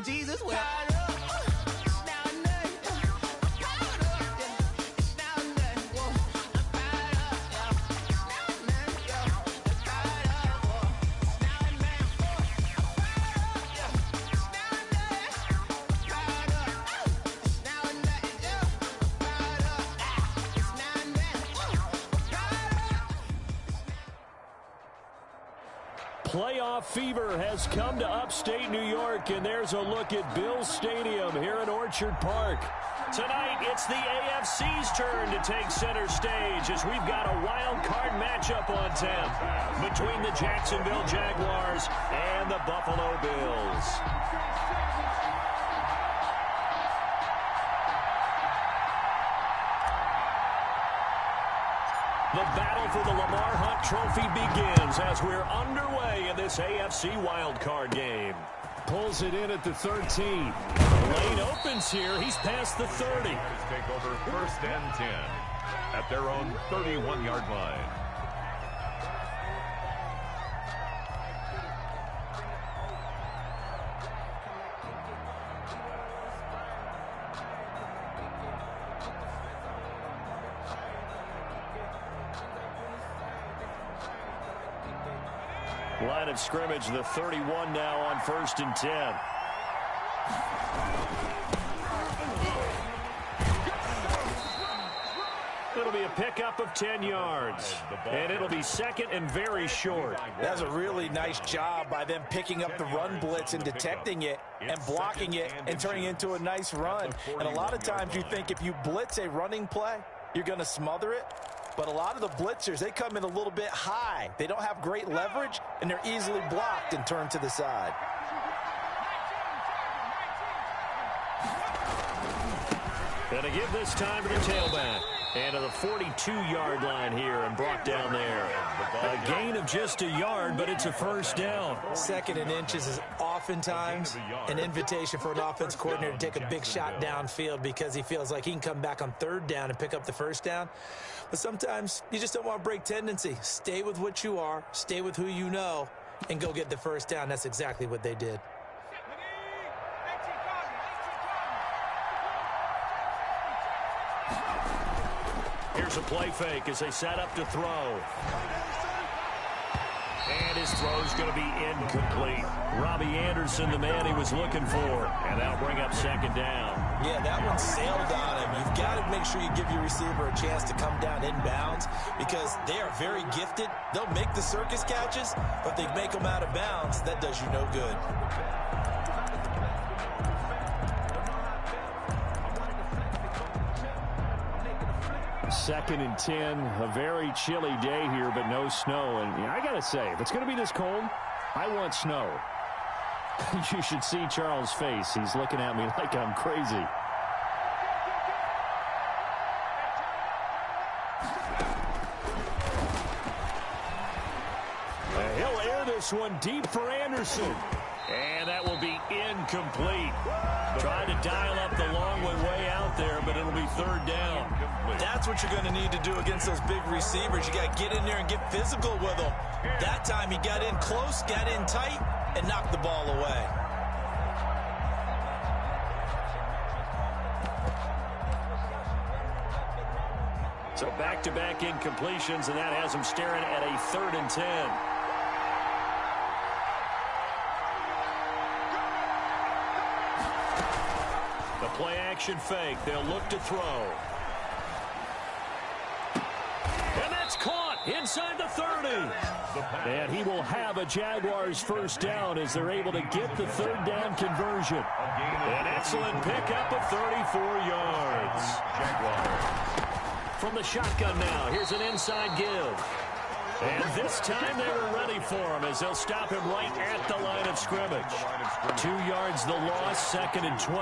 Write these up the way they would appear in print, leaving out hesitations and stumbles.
Jesus will. Playoff fever has come to upstate New York, and there's a look at Bills Stadium here in Orchard Park. Tonight, it's the AFC's turn to take center stage as we've got a wild card matchup on tap between the Jacksonville Jaguars and the Buffalo Bills. The battle for the Lamar Hunt Trophy begins as we're underway in this AFC wildcard game. Pulls it in at the 13. Lane opens here. He's past the 30. Take over 1st and 10 at their own 31-yard line. Line of scrimmage, the 31 now on 1st and 10. It'll be a pickup of 10 yards, and it'll be 2nd and very short. That's a really nice job by them picking up the run blitz and detecting it and blocking it and turning it into a nice run. And a lot of times you think if you blitz a running play, you're going to smother it. But a lot of the blitzers, they come in a little bit high. They don't have great leverage, and they're easily blocked and turned to the side. And to give this time to the tailback. And to the 42-yard line here and brought down there. A gain of just a yard, but it's a first down. 2nd and inches is oftentimes an invitation for an offense coordinator to take a big shot downfield because he feels like he can come back on 3rd down and pick up the first down. But sometimes you just don't want to break tendency. Stay with what you are, stay with who you know, and go get the first down. That's exactly what they did. Here's a play fake as they set up to throw. And his throw's going to be incomplete. Robbie Anderson, the man he was looking for. And that'll bring up 2nd down. Yeah, that one sailed on him. You've got to make sure you give your receiver a chance to come down inbounds because they are very gifted. They'll make the circus catches, but they make them out of bounds. That does you no good. 2nd and 10, a very chilly day here, but no snow. And I got to say, if it's going to be this cold, I want snow. You should see Charles' face. He's looking at me like I'm crazy. He'll air this one deep for Anderson. And that will be incomplete. Trying to dial up the long way out there, but it'll be 3rd down. That's what you're going to need to do against those big receivers. You got to get in there and get physical with them. That time he got in close, got in tight, and knocked the ball away. So back-to-back incompletions, and that has him staring at a 3rd and 10. The play-action fake. They'll look to throw. And that's caught inside the 30. And he will have a Jaguars first down as they're able to get the 3rd down conversion. An excellent pickup of 34 yards. From the shotgun now, here's an inside give. And this time they were ready for him as they'll stop him right at the line of scrimmage. 2 yards the loss, 2nd and 12.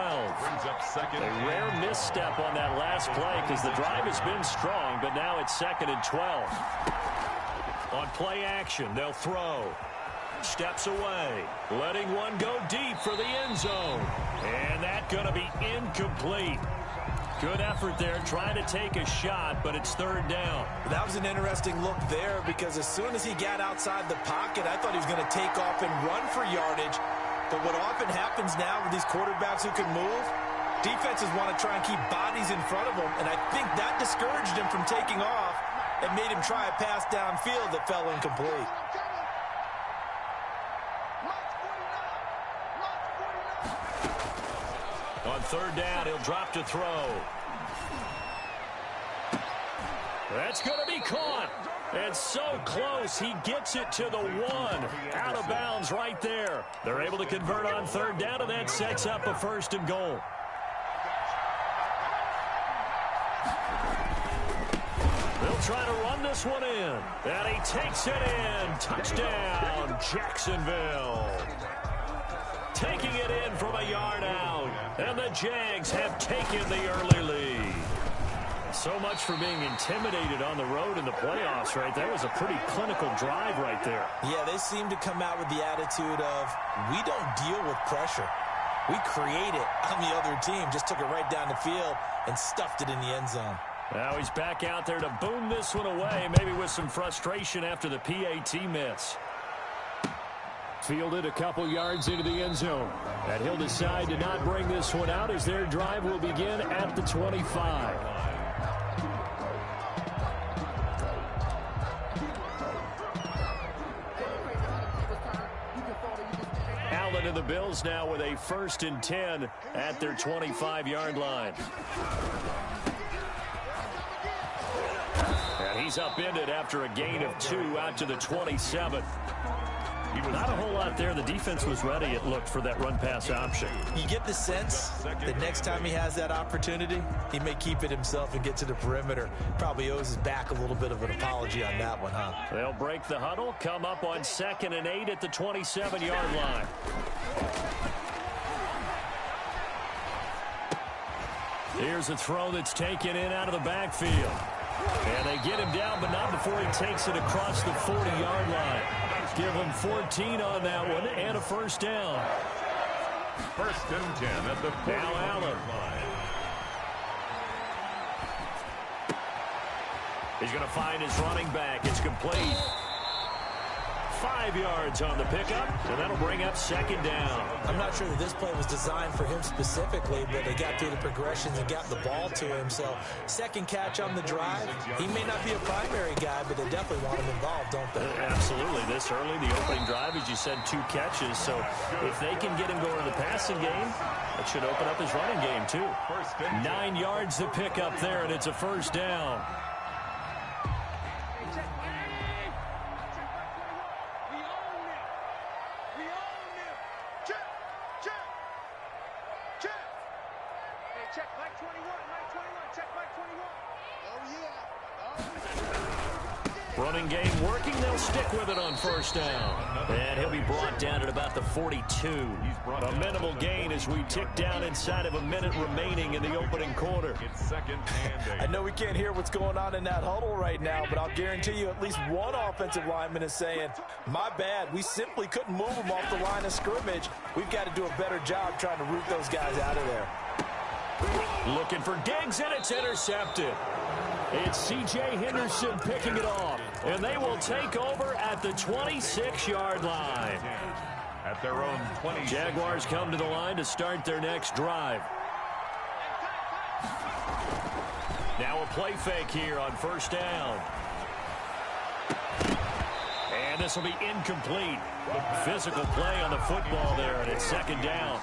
A rare misstep on that last play because the drive has been strong, but now it's 2nd and 12. On play action, they'll throw. Steps away, letting one go deep for the end zone. And that's going to be incomplete. Good effort there, trying to take a shot, but it's 3rd down. That was an interesting look there because as soon as he got outside the pocket, I thought he was going to take off and run for yardage. But what often happens now with these quarterbacks who can move, defenses want to try and keep bodies in front of them, and I think that discouraged him from taking off and made him try a pass downfield that fell incomplete. On third down, he'll drop to throw. That's going to be caught. And so close, he gets it to the 1. Out of bounds right there. They're able to convert on third down, and that sets up a 1st and goal. They'll try to run this one in. And he takes it in. Touchdown, Jacksonville. Taking it in from a yard out. And the Jags have taken the early lead. So much for being intimidated on the road in the playoffs, right? That was a pretty clinical drive right there. Yeah, they seem to come out with the attitude of, we don't deal with pressure. We create it on the other team. Just took it right down the field and stuffed it in the end zone. Now he's back out there to boom this one away, maybe with some frustration after the PAT miss. Fielded a couple yards into the end zone. And he'll decide to not bring this one out as their drive will begin at the 25. Allen and the Bills now with a 1st and 10 at their 25-yard line. And he's upended after a gain of 2 out to the 27. Not a whole lot there. The defense was ready, it looked, for that run-pass option. You get the sense that next time he has that opportunity, he may keep it himself and get to the perimeter. Probably owes his back a little bit of an apology on that one, huh? They'll break the huddle, come up on 2nd and 8 at the 27-yard line. Here's a throw that's taken in out of the backfield. And they get him down, but not before he takes it across the 40-yard line. Give him 14 on that one and a 1st down. 1st and 10 at the 40 now Allen. line. He's going to find his running back. It's complete. 5 yards on the pickup, and that'll bring up 2nd down. I'm not sure that this play was designed for him specifically, but they got through the progressions and got the ball to him. So 2nd catch on the drive. He may not be a primary guy, but they definitely want him involved, don't they? Absolutely. This early, the opening drive, as you said, 2 catches. So if they can get him going in the passing game, that should open up his running game too. 9 yards to pick up there, and it's a 1st down. Running game working. They'll stick with it on 1st down. And he'll be brought down at about the 42. A minimal gain as we tick down inside of a minute remaining in the opening quarter. It's 2nd and 8. I know we can't hear what's going on in that huddle right now, but I'll guarantee you at least one offensive lineman is saying, my bad, we simply couldn't move them off the line of scrimmage. We've got to do a better job trying to root those guys out of there. Looking for Diggs, and it's intercepted. It's C.J. Henderson picking it off, and they will take over at the 26-yard line. At their own 20. Jaguars come to the line to start their next drive. Now a play fake here on 1st down. And this will be incomplete. Physical play on the football there, and it's 2nd down.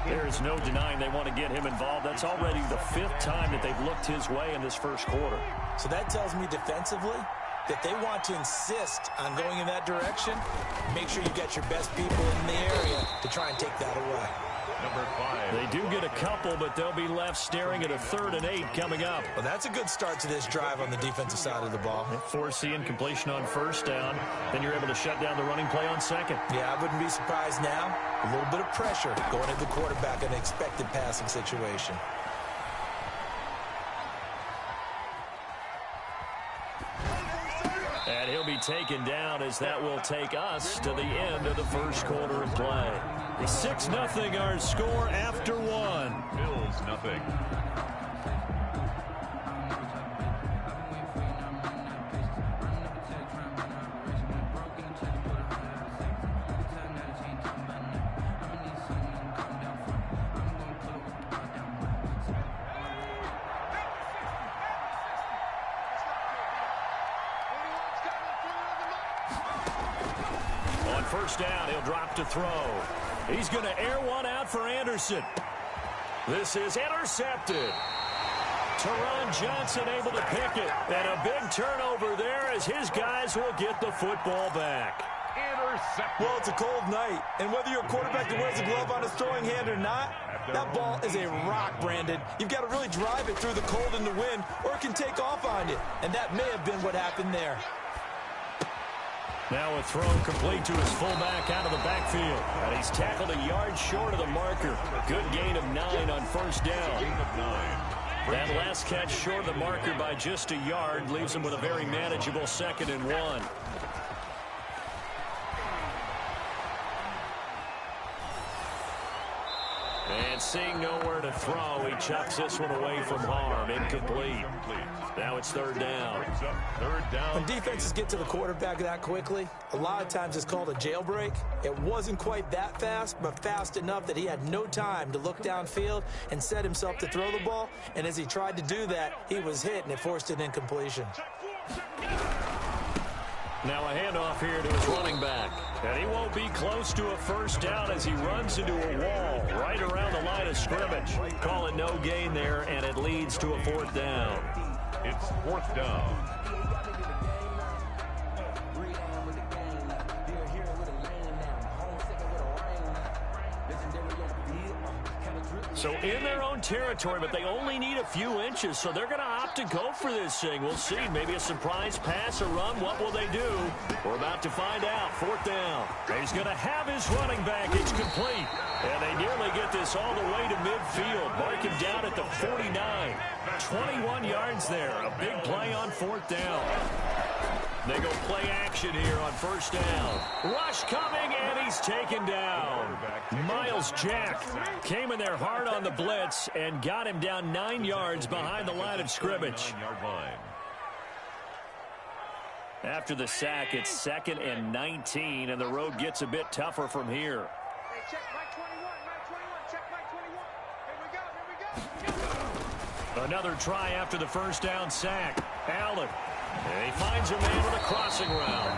There is no denying they want to get him involved. That's already the 5th time that they've looked his way in this 1st quarter. So that tells me defensively that they want to insist on going in that direction. Make sure you get your best people in the area to try and take that away. Number 5. They do get a couple, but they'll be left staring at a 3rd and 8 coming up. Well, that's a good start to this drive on the defensive side of the ball. Force the incompletion on 1st down. Then you're able to shut down the running play on 2nd. Yeah, I wouldn't be surprised now. A little bit of pressure going at the quarterback in an expected passing situation. And he'll be taken down as that will take us to the end of the 1st quarter of play. 6-0 our score after 1. Bills nothing. first down. He'll drop to throw. He's going to air one out for Anderson. This is intercepted. Teron Johnson able to pick it. And a big turnover there as his guys will get the football back. Well, it's a cold night, and whether you're a quarterback that wears a glove on his throwing hand or not, that ball is a rock, Brandon. You've got to really drive it through the cold and the wind, or it can take off on you, and that may have been what happened there. Now a throw complete to his fullback out of the backfield, and he's tackled a yard short of the marker. Good gain of 9 on first down. That last catch short of the marker by just a yard leaves him with a very manageable 2nd and 1. And seeing nowhere to throw, he chucks this one away from harm. Incomplete. Now it's 3rd down. When defenses get to the quarterback that quickly, a lot of times it's called a jailbreak. It wasn't quite that fast, but fast enough that he had no time to look downfield and set himself to throw the ball. And as he tried to do that, he was hit, and it forced an incompletion. Now a handoff here to his running back. And he won't be close to a first down as he runs into a wall right around the line of scrimmage. Call it no gain there, and it leads to a 4th down. It's 4th down. So in their own territory, but they only need a few inches, so they're going to opt to go for this thing. We'll see. Maybe a surprise pass or run. What will they do? We're about to find out. 4th down. He's going to have his running back. It's complete. And they nearly get this all the way to midfield. Mark him down at the 49. 21 yards there. A big play on 4th down. They go play action here on first down. Rush coming, and he's taken down. Miles Jack came in there hard on the blitz and got him down 9 yards behind the line of scrimmage. After the sack, it's 2nd and 19, and the road gets a bit tougher from here. Another try after the first down sack. Allen. And he finds a man with a crossing route.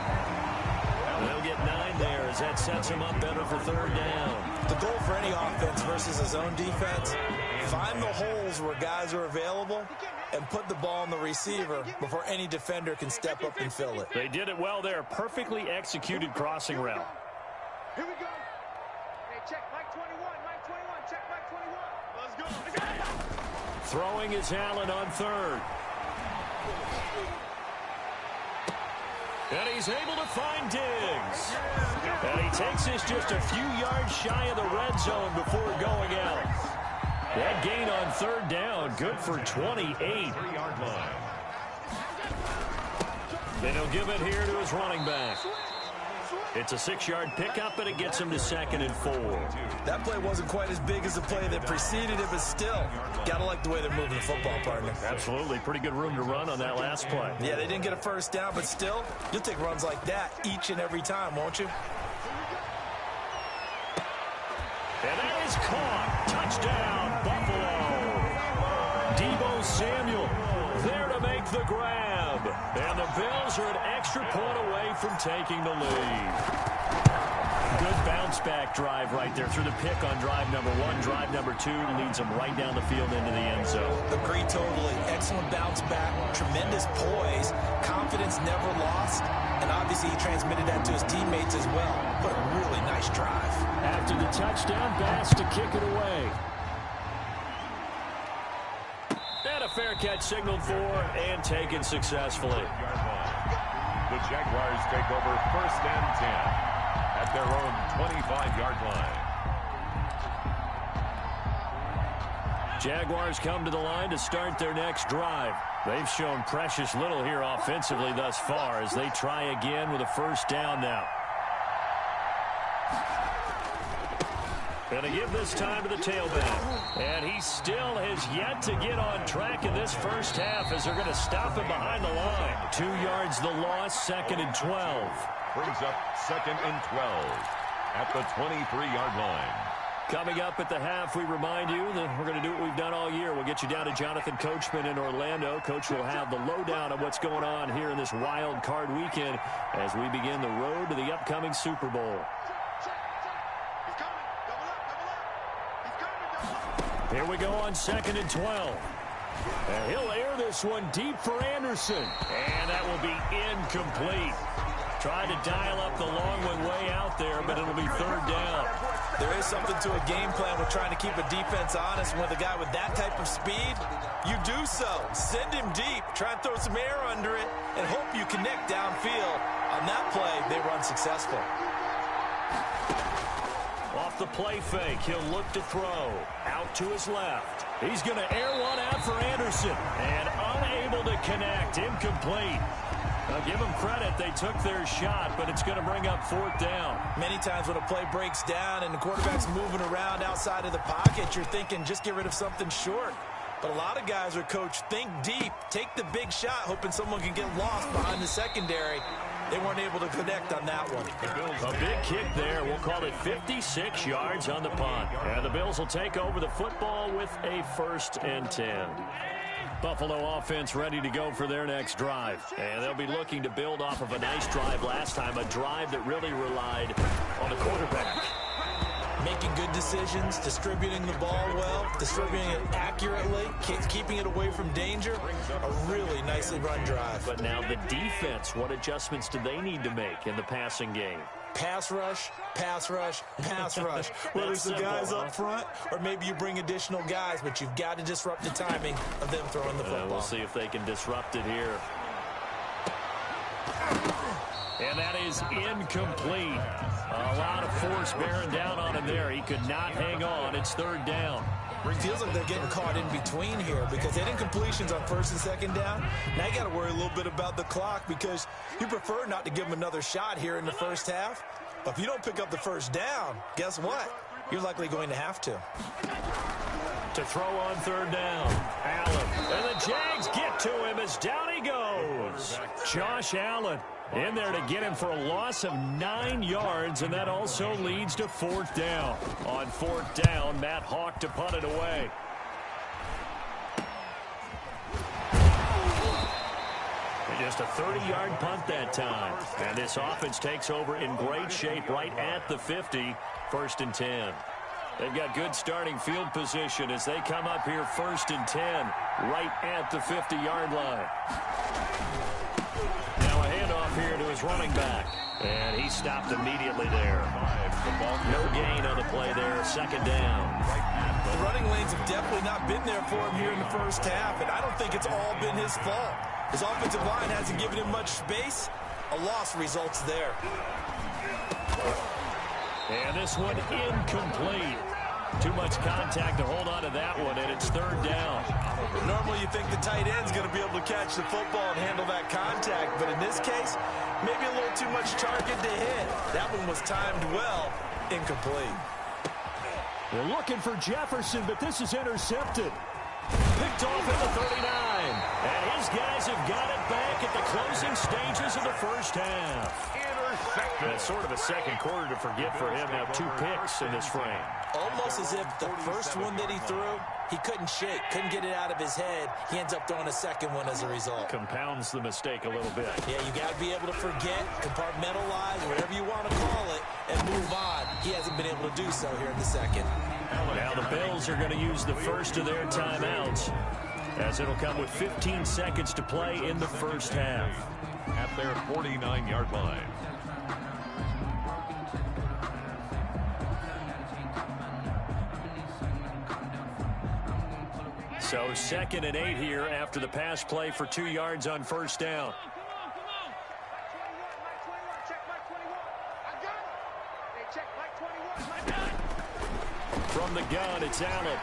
They'll get 9 there as that sets him up better for 3rd down. The goal for any offense versus his own defense, find the holes where guys are available and put the ball on the receiver before any defender can step up and fill it. They did it well there. Perfectly executed crossing route. Here we go. Hey, check Mike 21. Mike 21. Check Mike 21. Let's go. Throwing is Allen on 3rd. And he's able to find Diggs. And he takes this just a few yards shy of the red zone before going out. That gain on 3rd down, good for 28. Then he'll give it here to his running back. It's a 6-yard pickup, and it gets him to 2nd and 4. That play wasn't quite as big as the play that preceded it, but still, gotta like the way they're moving the football, partner. Absolutely. Pretty good room to run on that last play. Yeah, they didn't get a first down, but still, you'll take runs like that each and every time, won't you? And that is caught. Touchdown, Buffalo. Debo Samuel there to make the grab. And the Bills are an extra point away from taking the lead. Good bounce-back drive right there through the pick on drive number 1. Drive number 2 leads them right down the field into the end zone. Agree totally. Excellent bounce-back, tremendous poise, confidence never lost, and obviously he transmitted that to his teammates as well. What a really nice drive. After the touchdown, Bass to kick it away. And a fair catch signaled for and taken successfully. The Jaguars take over 1st and 10 at their own 25-yard line. Jaguars come to the line to start their next drive. They've shown precious little here offensively thus far as they try again with a first down now. Going to give this time to the tailback. And he still has yet to get on track in this first half as they're going to stop him behind the line. 2 yards the loss, 2nd and 12. Brings up 2nd and 12 at the 23-yard line. Coming up at the half, we remind you that we're going to do what we've done all year. We'll get you down to Jonathan Coachman in Orlando. Coach will have the lowdown of what's going on here in this wild card weekend as we begin the road to the upcoming Super Bowl. Here we go on 2nd and 12. And he'll air this one deep for Anderson. And that will be incomplete. Trying to dial up the long one way out there, but it'll be 3rd down. There is something to a game plan with trying to keep a defense honest. With a guy with that type of speed, you do so. Send him deep. Try and throw some air under it and hope you connect downfield. On that play, they run successful. Off the play fake, he'll look to throw. Out to his left. He's going to air one out for Anderson. And unable to connect. Incomplete. Now, give them credit. They took their shot, but it's going to bring up 4th down. Many times when a play breaks down and the quarterback's moving around outside of the pocket, you're thinking just get rid of something short. But a lot of guys are coached, think deep, take the big shot, hoping someone can get lost behind the secondary. They weren't able to connect on that one. A big kick there. We'll call it 56 yards on the punt. And the Bills will take over the football with a 1st and 10. Buffalo offense ready to go for their next drive. And they'll be looking to build off of a nice drive last time, a drive that really relied on the quarterback. Making good decisions, distributing the ball well, distributing it accurately, keeping it away from danger. A really nicely run drive. But now the defense, what adjustments do they need to make in the passing game? Pass rush, pass rush, pass rush. Whether it's the guys up front or maybe you bring additional guys, but you've got to disrupt the timing of them throwing the football. We'll see if they can disrupt it here. And that is incomplete. A lot of force bearing down on him there. He could not hang on. It's 3rd down. It feels like they're getting caught in between here because they had incompletions on 1st and 2nd down. Now you got to worry a little bit about the clock because you prefer not to give them another shot here in the 1st half. But if you don't pick up the 1st down, guess what? You're likely going to have to. To throw on 3rd down. Allen. And the Jags get to him as down he goes. Josh Allen in there to get him for a loss of 9 yards, and that also leads to 4th down. On 4th down, Matt Hawk to punt it away. And just a 30-yard punt that time. And this offense takes over in great shape right at the 50, 1st and 10. They've got good starting field position as they come up here 1st and 10 right at the 50-yard line. Now a handoff here to his running back. And he stopped immediately there. No gain on the play there. 2nd down. The running lanes have definitely not been there for him here in the 1st half, and I don't think it's all been his fault. His offensive line hasn't given him much space. A loss results there. And this one incomplete. Too much contact to hold on to that one, and it's 3rd down. Normally you think the tight end's going to be able to catch the football and handle that contact, but in this case, maybe a little too much target to hit. That one was timed well, incomplete. They're looking for Jefferson, but this is intercepted. Picked off at the 39. And his guys have got it back at the closing stages of the 1st half. That's sort of a 2nd quarter to forget for him. Now 2 picks in this frame. Almost as if the first one that he threw, he couldn't shake, couldn't get it out of his head. He ends up throwing a 2nd one as a result. Compounds the mistake a little bit. Yeah, you got to be able to forget, compartmentalize, whatever you want to call it, and move on. He hasn't been able to do so here in the 2nd. Now the Bills are going to use the first of their timeouts as it'll come with 15 seconds to play in the 1st half. At their 49-yard line. So 2nd and 8 here after the pass play for 2 yards on 1st down. From the gun, it's Allen.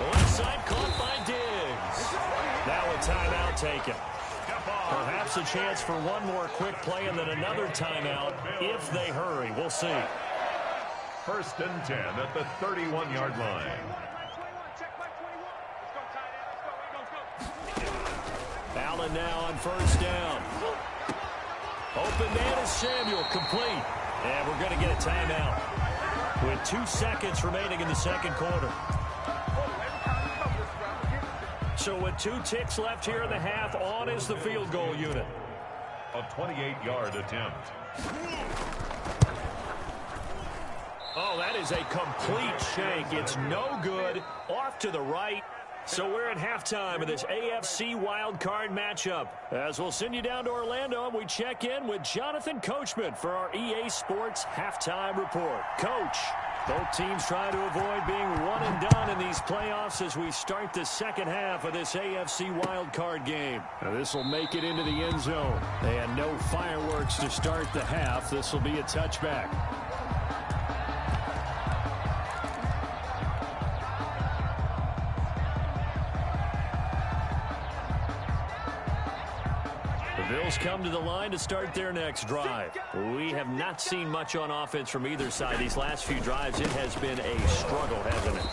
Left side caught by Diggs. Now a timeout taken. Perhaps a chance for one more quick play and then another timeout if they hurry. We'll see. 1st and 10 at the 31-yard line. Allen now on 1st down. Open man is Samuel, complete. And we're going to get a timeout with 2 seconds remaining in the second quarter. So with 2 ticks left here in the half, on is the field goal unit. A 28-yard attempt. Oh, that is a complete shank. It's no good. Off to the right. So we're at halftime of this AFC wildcard matchup. As we'll send you down to Orlando, and we check in with Jonathan Coachman for our EA Sports Halftime Report. Coach, both teams trying to avoid being one and done in these playoffs as we start the second half of this AFC wildcard game. Now, this will make it into the end zone. And no fireworks to start the half. This will be a touchback. Bills come to the line to start their next drive. We have not seen much on offense from either side. These last few drives, it has been a struggle, hasn't it?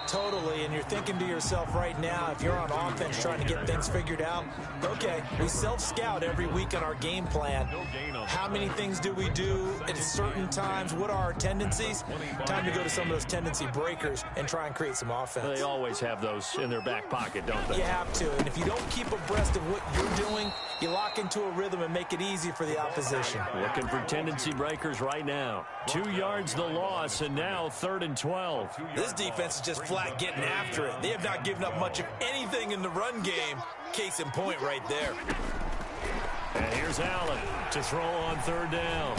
Totally, and you're thinking to yourself right now, if you're on offense trying to get things figured out, okay, we self-scout every week on our game plan. How many things do we do at certain times? What are our tendencies? Time to go to some of those tendency breakers and try and create some offense. They always have those in their back pocket, don't they? You have to, and if you don't keep abreast of what you're doing, you lock into a rhythm and make it easy for the opposition. Looking for tendency breakers right now. 2 yards the loss, and now 3rd and 12. This defense is just flat getting after it. They have not given up much of anything in the run game. Case in point right there. And here's Allen to throw on 3rd down.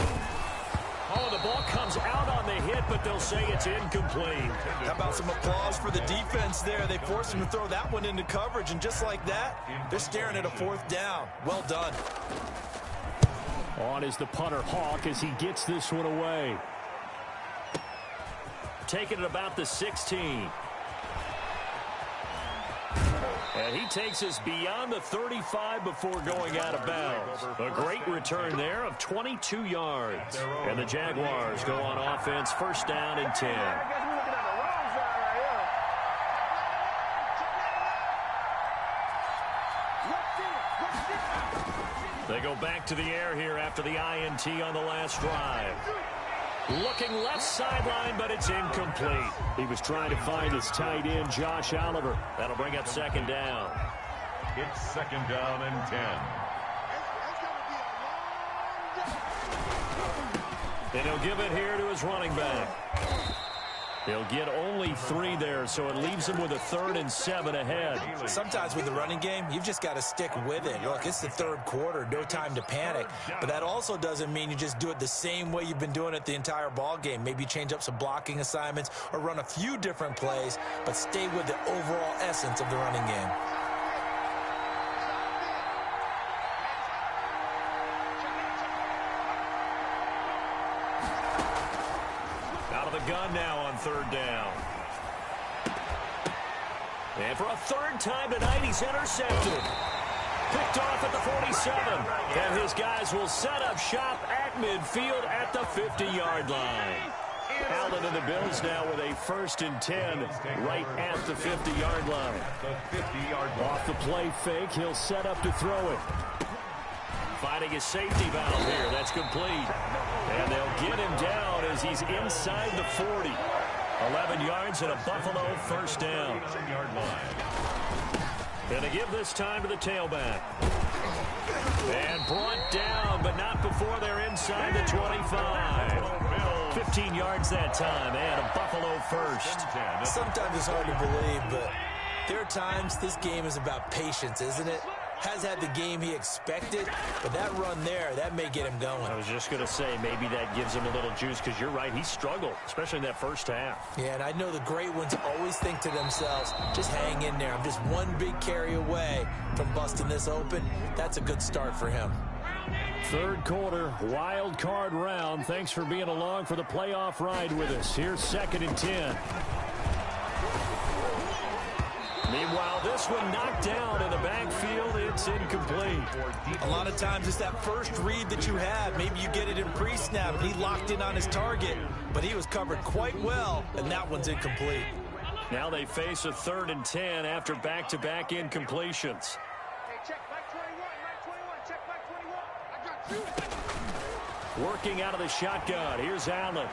Oh, the ball comes out on the hit, but they'll say it's incomplete. How about some applause for the defense there? They forced him to throw that one into coverage, and just like that, they're staring at a 4th down. Well done. On is the punter, Hawk, as he gets this one away. Taking it about the 16. And he takes us beyond the 35 before going out of bounds. A great return there of 22 yards. And the Jaguars go on offense, 1st down and 10. They go back to the air here after the INT on the last drive. Looking left sideline, but it's incomplete. He was trying to find his tight end, Josh Oliver. That'll bring up 2nd down. It's 2nd down and 10. And he'll give it here to his running back. He'll get only 3 there, so it leaves him with a 3rd and 7 ahead. Sometimes with the running game, you've just got to stick with it. Look, it's the 3rd quarter, no time to panic. But that also doesn't mean you just do it the same way you've been doing it the entire ball game. Maybe change up some blocking assignments or run a few different plays, but stay with the overall essence of the running game. Gun now on 3rd down. And for a 3rd time tonight, he's intercepted. Picked off at the 47. And his guys will set up shop at midfield at the 50-yard line. Allen and the Bills now with a 1st and 10 right at the 50-yard line. Off the play fake, he'll set up to throw it. Finding his safety valve here. That's complete. And they'll get him down as he's inside the 40. 11 yards and a Buffalo 1st down. And to give this time to the tailback. And brought down, but not before they're inside the 25. 15 yards that time, and a Buffalo 1st. Sometimes it's hard to believe, but there are times this game is about patience, isn't it? Has had the game he expected, but that run there, that may get him going. I was just going to say, maybe that gives him a little juice, because you're right, he struggled, especially in that 1st half. Yeah, and I know the great ones always think to themselves, just hang in there. I'm just one big carry away from busting this open. That's a good start for him. 3rd quarter, wild card round. Thanks for being along for the playoff ride with us. Here's 2nd and 10. Meanwhile, this one knocked down in the backfield. It's incomplete. A lot of times it's that first read that you have. Maybe you get it in pre-snap, and he locked in on his target, but he was covered quite well, and that one's incomplete. Now they face a 3rd and 10 after back-to-back incompletions. Hey, check Mike 21, Mike 21, check Mike 21. I got you. Working out of the shotgun. Here's Allen.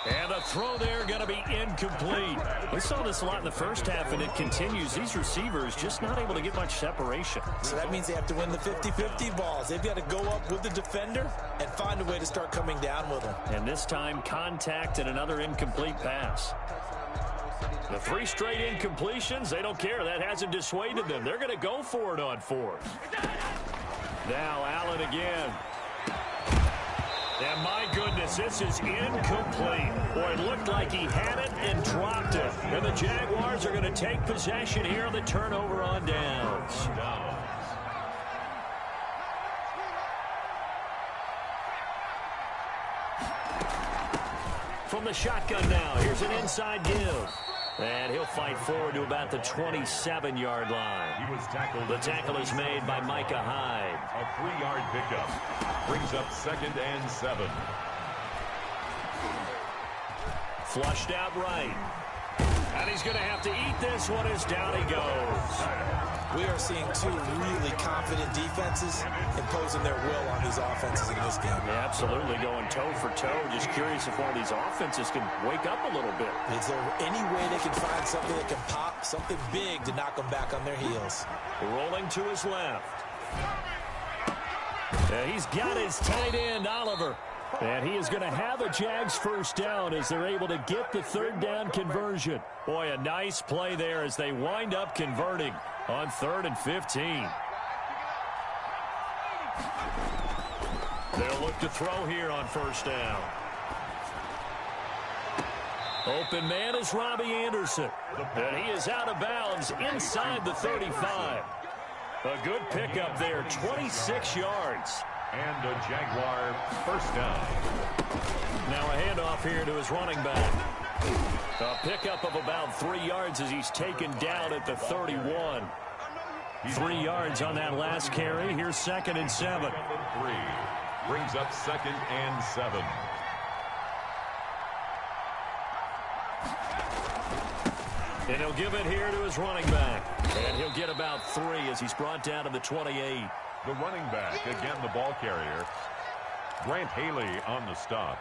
And the throw there going to be incomplete. We saw this a lot in the first half, and it continues. These receivers just not able to get much separation. So that means they have to win the 50-50 balls. They've got to go up with the defender and find a way to start coming down with them. And this time, contact and another incomplete pass. The 3 straight incompletions, they don't care. That hasn't dissuaded them. They're going to go for it on 4th. Now Allen again. And my goodness, this is incomplete. Boy, it looked like he had it and dropped it. And the Jaguars are going to take possession here on the turnover on downs. From the shotgun now, here's an inside give. And he'll fight forward to about the 27-yard line. He was tackled. The tackle is made by Micah Hyde. A 3-yard pickup. Brings up 2nd and 7. Flushed out right. And he's going to have to eat this one as down he goes. We are seeing 2 really confident defenses imposing their will on these offenses in this game. Yeah, absolutely, going toe for toe. Just curious if one of these offenses can wake up a little bit. Is there any way they can find something that can pop, something big to knock them back on their heels? Rolling to his left. He's got his tight end, Oliver. And he is going to have a Jags first down as they're able to get the 3rd down conversion. Boy, a nice play there as they wind up converting on 3rd and 15. They'll look to throw here on 1st down. Open man is Robbie Anderson. And he is out of bounds inside the 35. A good pickup there, 26 yards. And a Jaguar first down. Now a handoff here to his running back. A pickup of about 3 yards as he's taken down at the 31. 3 yards on that last carry. Here's 2nd and 7. 3. Brings up 2nd and 7. And he'll give it here to his running back. And he'll get about 3 as he's brought down to the 28. The running back, again the ball carrier. Grant Haley on the stop.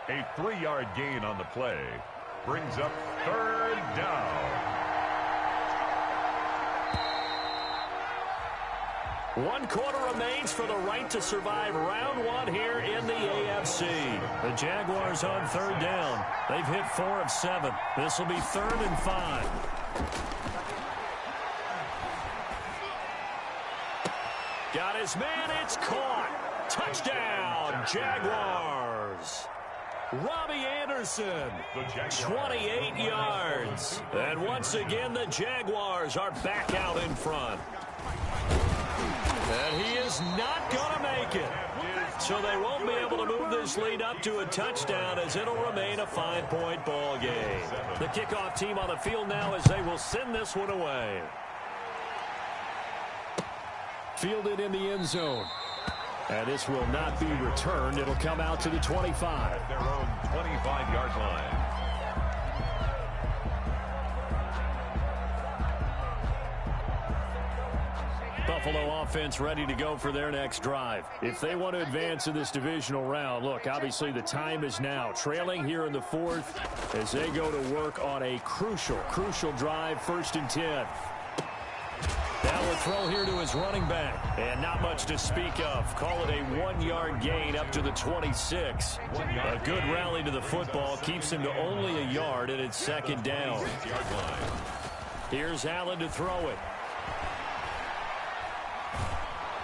A 3-yard gain on the play. Brings up 3rd down. 1 quarter remains for the right to survive round 1 here in the AFC. The Jaguars on 3rd down. They've hit 4 of 7. This will be 3rd and 5. Got his man, it's caught. Touchdown, Jaguars. Robbie Anderson, 28 yards. And once again, the Jaguars are back out in front. And he is not going to make it. So they won't be able to move this lead up to a touchdown as it'll remain a 5-point ball game. The kickoff team on the field now as they will send this one away. Fielded in the end zone. And this will not be returned. It'll come out to the 25. At their own 25-yard line. Buffalo offense ready to go for their next drive. If they want to advance in this divisional round, look, obviously the time is now. Trailing here in the 4th as they go to work on a crucial drive, 1st and 10. Now a throw here to his running back. And not much to speak of. Call it a 1-yard gain up to the 26. A good rally to the football. Keeps him to only a yard, and it's 2nd down. Here's Allen to throw it.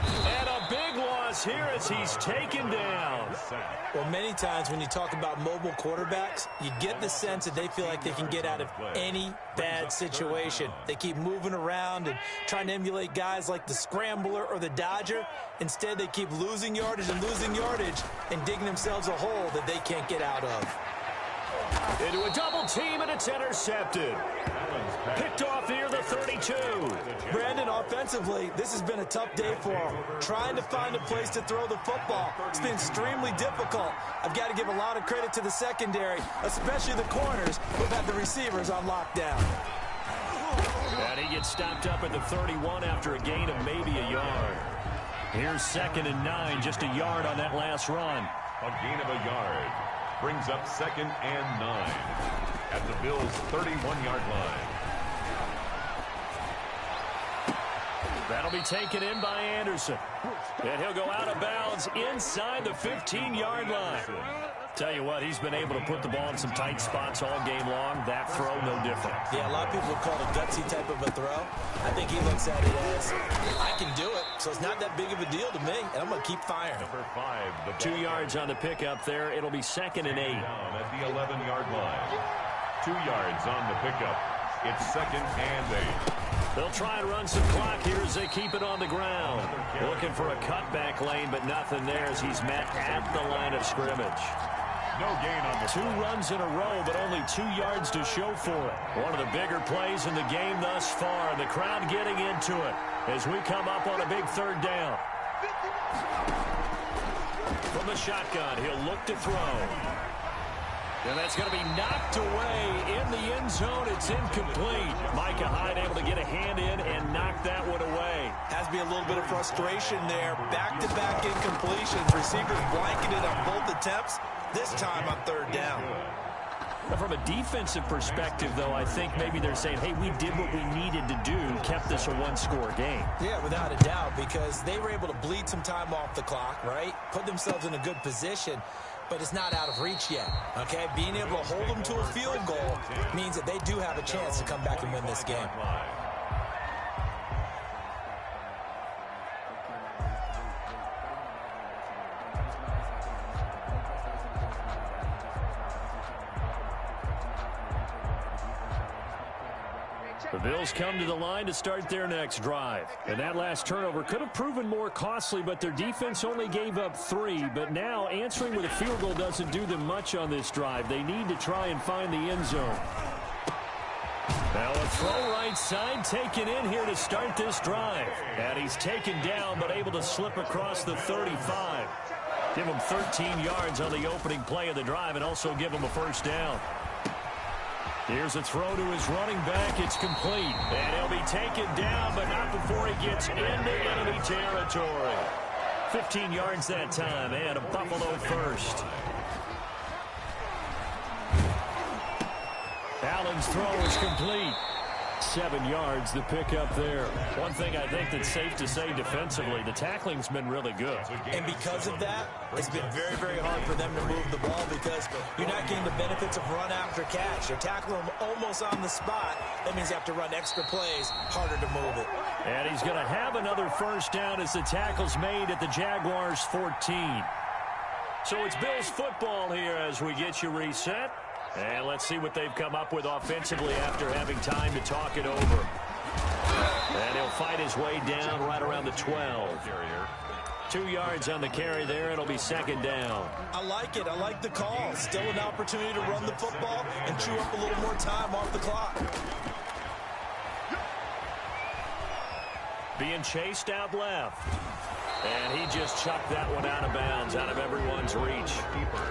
And a big loss here as he's taken down. Well, many times when you talk about mobile quarterbacks, you get the sense that they feel like they can get out of any bad situation. They keep moving around and trying to emulate guys like the Scrambler or the Dodger. Instead, they keep losing yardage and digging themselves a hole that they can't get out of. Into a double team, and it's intercepted. Picked off near the 32. Brandon, offensively, this has been a tough day for him. Trying to find a place to throw the football. It's been extremely difficult. I've got to give a lot of credit to the secondary, especially the corners who've had the receivers on lockdown. And he gets stopped up at the 31 after a gain of maybe a yard. Here's 2nd and 9, just a yard on that last run. A gain of a yard brings up 2nd and 9 at the Bills' 31-yard line. That'll be taken in by Anderson. And he'll go out of bounds inside the 15-yard line. Tell you what, he's been able to put the ball in some tight spots all game long. That throw, no different. Yeah, a lot of people would call it a gutsy type of a throw. I think he looks at it as, I can do it, so it's not that big of a deal to me, and I'm going to keep firing. Number 5, 2 yards on the pickup there. It'll be 2nd and 8. Down at the 11-yard line. 2 yards on the pickup. It's 2nd and 8. They'll try and run some clock here as they keep it on the ground. Looking for a cutback lane, but nothing there as he's met at the line of scrimmage. No gain on the 2 runs in a row, but only 2 yards to show for it. One of the bigger plays in the game thus far. The crowd getting into it as we come up on a big 3rd down. From the shotgun, he'll look to throw. And that's going to be knocked away in the end zone. It's incomplete. Micah Hyde able to get a hand in and knock that one away. Has to be a little bit of frustration there. Back-to-back incompletions. Receivers blanketed on both attempts. This time on 3rd down. From a defensive perspective, though, I think maybe they're saying, hey, we did what we needed to do, kept this a 1-score game. Yeah, without a doubt, because they were able to bleed some time off the clock, right? Put themselves in a good position, but it's not out of reach yet, okay? Being able to hold them to a field goal means that they do have a chance to come back and win this game. The Bills come to the line to start their next drive. And that last turnover could have proven more costly, but their defense only gave up 3. But now answering with a field goal doesn't do them much on this drive. They need to try and find the end zone. Now a throw right side taken in here to start this drive. And he's taken down but able to slip across the 35. Give him 13 yards on the opening play of the drive and also give him a 1st down. Here's a throw to his running back. It's complete. And he'll be taken down, but not before he gets into enemy territory. 15 yards that time, and a Buffalo 1st. Allen's throw is complete. 7 yards, the pickup there. One thing I think that's safe to say defensively, the tackling's been really good. And because of that, it's been very, very hard for them to move the ball because you're not getting the benefits of run after catch. You're tackling them almost on the spot. That means you have to run extra plays, harder to move it. And he's going to have another 1st down as the tackle's made at the Jaguars 14. So it's Bills football here as we get you reset. And let's see what they've come up with offensively after having time to talk it over. And he'll fight his way down right around the 12. 2 yards on the carry there. It'll be 2nd down. I like it. I like the call. Still an opportunity to run the football and chew up a little more time off the clock. Being chased out left. And he just chucked that one out of bounds, out of everyone's reach.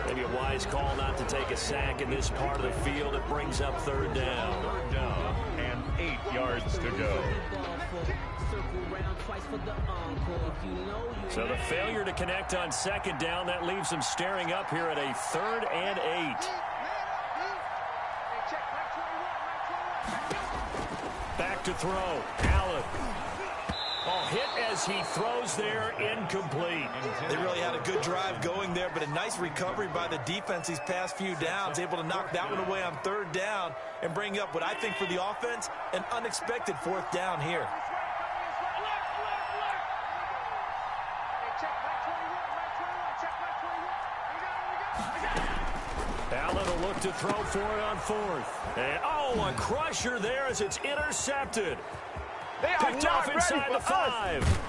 Maybe a wise call not to take a sack in this part of the field. It brings up 3rd down. 3rd down and 8 yards to go. So the failure to connect on 2nd down, that leaves them staring up here at a 3rd and 8. Back to throw. Allen. Ball hit as he throws there, incomplete. They really had a good drive going there, but a nice recovery by the defense these past few downs, able to knock that one away on 3rd down and bring up what I think for the offense, an unexpected 4th down here. Allen will look to throw for it on 4th. And, a crusher there as it's intercepted. Picked off inside the 5.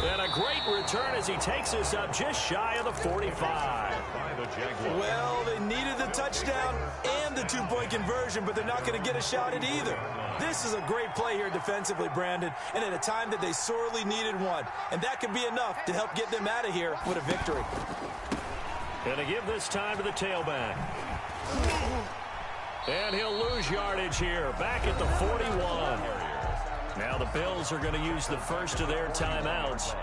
And a great return as he takes us up just shy of the 45. Well, they needed the touchdown and the 2-point conversion, but they're not going to get a shot at either. This is a great play here defensively, Brandon, and at a time that they sorely needed one. And that could be enough to help get them out of here with a victory. Going to give this time to the tailback. And he'll lose yardage here, back at the 41. Now the Bills are going to use the first of their timeouts.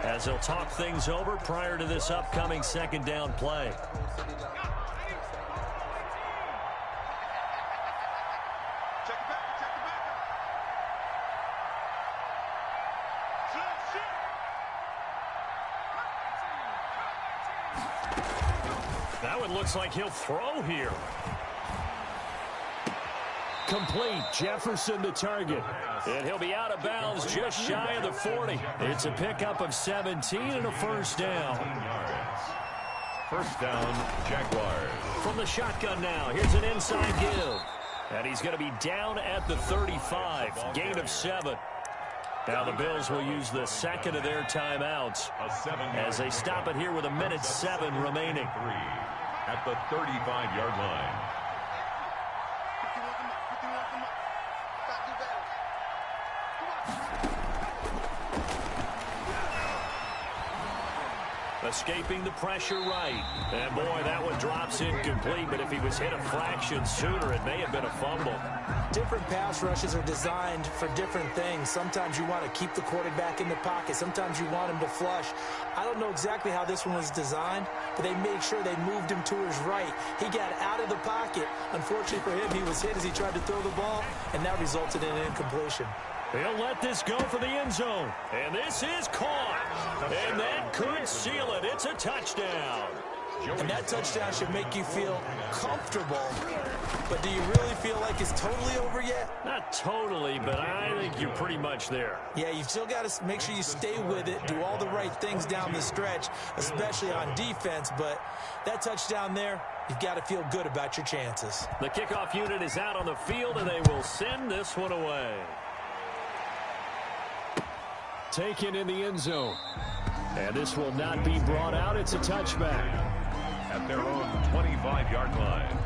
as they'll talk things over prior to this upcoming second down play. That one looks like he'll throw here. Complete. Jefferson the target. And he'll be out of bounds just shy of the 40. It's a pickup of 17 and a first down. First down, Jaguars. From the shotgun now, here's an inside give. And he's going to be down at the 35. Gain of 7. Now the Bills will use the second of their timeouts as they stop it here with 1:07 remaining. At the 35-yard line. Escaping the pressure right. And boy, that one drops incomplete, but if he was hit a fraction sooner, it may have been a fumble. Different pass rushes are designed for different things. Sometimes you want to keep the quarterback in the pocket. Sometimes you want him to flush. I don't know exactly how this one was designed, but they made sure they moved him to his right. He got out of the pocket. Unfortunately for him, he was hit as he tried to throw the ball, and that resulted in an incompletion. He'll let this go for the end zone. And this is caught. And that could seal it. It's a touchdown. And that touchdown should make you feel comfortable. But do you really feel like it's totally over yet? Not totally, but I think you're pretty much there. Yeah, you've still got to make sure you stay with it, do all the right things down the stretch, especially on defense. But that touchdown there, you've got to feel good about your chances. The kickoff unit is out on the field, and they will send this one away. Taken in the end zone. And this will not be brought out. It's a touchback. At their own 25-yard line.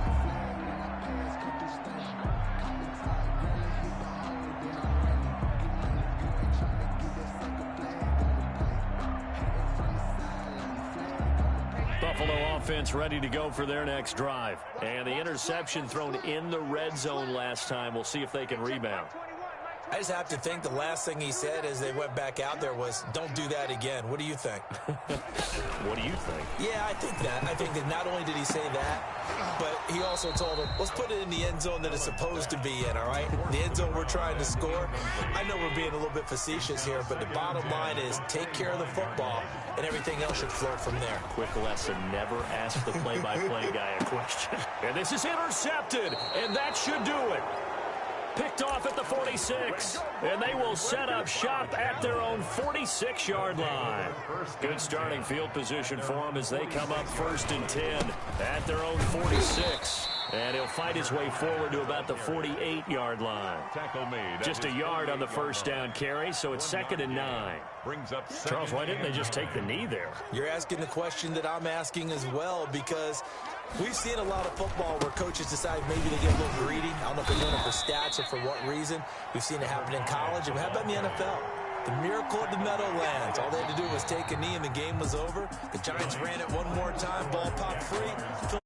Buffalo offense ready to go for their next drive. And the interception thrown in the red zone last time. We'll see if they can rebound. I just have to think the last thing he said as they went back out there was, don't do that again. What do you think? What do you think? Yeah, I think that. I think that not only did he say that, but he also told him, let's put it in the end zone that it's supposed to be in, all right? The end zone we're trying to score. I know we're being a little bit facetious here, but the bottom line is take care of the football, and everything else should flow from there. Quick lesson, never ask the play-by-play guy a question. And this is intercepted, and that should do it. Picked off at the 46, and they will set up shop at their own 46-yard line. Good starting field position for them as they come up 1st and 10 at their own 46. And he'll fight his way forward to about the 48-yard line. Just a yard on the first down carry, so it's 2nd and 9. Charles, why didn't they just take the knee there? You're asking the question that I'm asking as well, because we've seen a lot of football where coaches decide maybe they get a little greedy. I don't know if they're doing it for stats or for what reason. We've seen it happen in college. And how about in the NFL? The miracle of the Meadowlands. All they had to do was take a knee and the game was over. The Giants ran it one more time. Ball popped free.